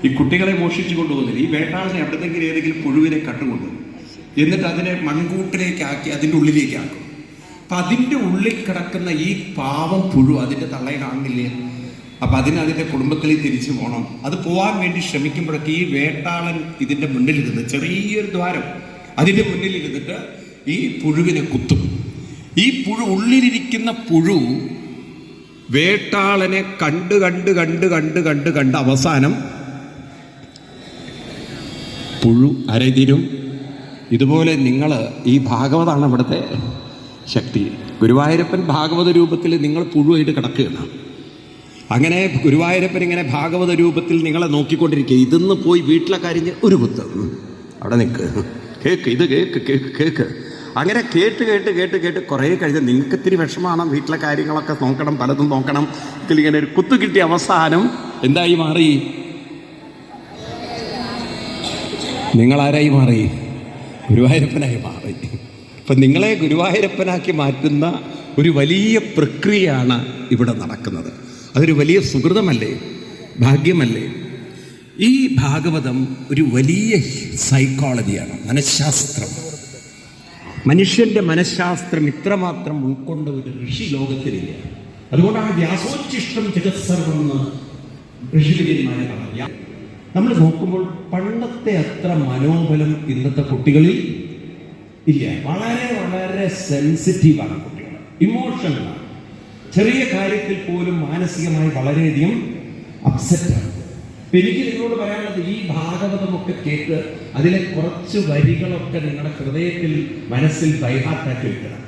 ഈ കുട്ടികളെ മോഷിച്ചു കൊണ്ടുപോകുന്നില്ല. ഈ വേട്ടാളിനെ എവിടെന്നെങ്കിലും ഏതെങ്കിലും പുഴുവിനെ കണ്ടുകൊണ്ട് എന്നിട്ട് അതിനെ മൺകൂട്ടിലേക്കാക്കി അതിൻ്റെ ഉള്ളിലേക്ക് ആക്കും. അപ്പം അതിൻ്റെ ഉള്ളിൽ കിടക്കുന്ന ഈ പാവം പുഴു അതിൻ്റെ തള്ളയെ കാണുന്നില്ലേ? അപ്പം അതിൻ്റെ കുടുംബത്തിൽ തിരിച്ചു പോകണം. അത് പോകാൻ വേണ്ടി ശ്രമിക്കുമ്പോഴൊക്കെ ഈ വേട്ടാളൻ ഇതിൻ്റെ മുന്നിലിരുന്ന്, ചെറിയൊരു ദ്വാരം അതിൻ്റെ മുന്നിലിരുന്നിട്ട് ഈ പുഴുവിനെ കുത്തും. ഈ പുഴു, ഉള്ളിലിരിക്കുന്ന പുഴു വേട്ടാളനെ കണ്ട് അവസാനം പുഴു അരതിരും. ഇതുപോലെ നിങ്ങൾ, ഈ ഭാഗവതാണ് ഇവിടുത്തെ ശക്തി. ഗുരുവായൂരപ്പൻ ഭാഗവത രൂപത്തിൽ നിങ്ങൾ പുഴുവായിട്ട് കിടക്കുകയാണ്. അങ്ങനെ ഗുരുവായൂരപ്പൻ ഇങ്ങനെ ഭാഗവത രൂപത്തിൽ നിങ്ങളെ നോക്കിക്കൊണ്ടിരിക്കുക. ഇതിന്ന് പോയി വീട്ടിലെ കാര്യം ഒരു കുത്ത് അവിടെ നിൽക്ക്, കേക്ക്, ഇത് കേക്ക്. അങ്ങനെ കേട്ട് കുറേ കഴിഞ്ഞ് നിങ്ങൾക്ക് ഇത്തിരി വിഷമാണ്. വീട്ടിലെ കാര്യങ്ങളൊക്കെ നോക്കണം, പലതും നോക്കണം. ഇതിലിങ്ങനെ ഒരു കുത്തു കിട്ടിയ അവസാനം എന്തായി മാറി? നിങ്ങളാരായി മാറി? ഗുരുവായൂരപ്പനായി മാറി. അപ്പം നിങ്ങളെ ഗുരുവായൂരപ്പനാക്കി മാറ്റുന്ന ഒരു വലിയ പ്രക്രിയയാണ് ഇവിടെ നടക്കുന്നത്. അതൊരു വലിയ സുഹൃതമല്ലേ, ഭാഗ്യമല്ലേ? ഈ ഭാഗവതം ഒരു വലിയ സൈക്കോളജിയാണ്, മനഃശാസ്ത്രം. മനുഷ്യന്റെ മനഃശാസ്ത്രം ഇത്രമാത്രം ഉൾക്കൊണ്ട ഒരു ഋഷി ലോകത്തിലില്ല. അതുകൊണ്ടാണ് വ്യാസോച്ഛിഷ്ടം ജഗത്സർവം എന്ന് ഋഷിവര്യന്മാരെ പറഞ്ഞ. നമ്മൾ നോക്കുമ്പോൾ പണ്ടത്തെ അത്ര മനോബലം ഇന്നത്തെ കുട്ടികളിൽ ഇല്ല. വളരെ സെൻസിറ്റീവാണ് കുട്ടികൾ, ഇമോഷണലാണ്. ചെറിയ കാര്യത്തിൽ പോലും മാനസികമായി വളരെയധികം അപ്സെറ്റാണ്. എനിക്ക് നിങ്ങളോട് പറയാനുള്ളത്, ഈ ഭാഗവതമൊക്കെ കേട്ട് അതിലെ കുറച്ച് വരികളൊക്കെ നിങ്ങളുടെ ഹൃദയത്തിൽ, മനസ്സിൽ ബൈഹാർട്ടാക്കി വെക്കണം.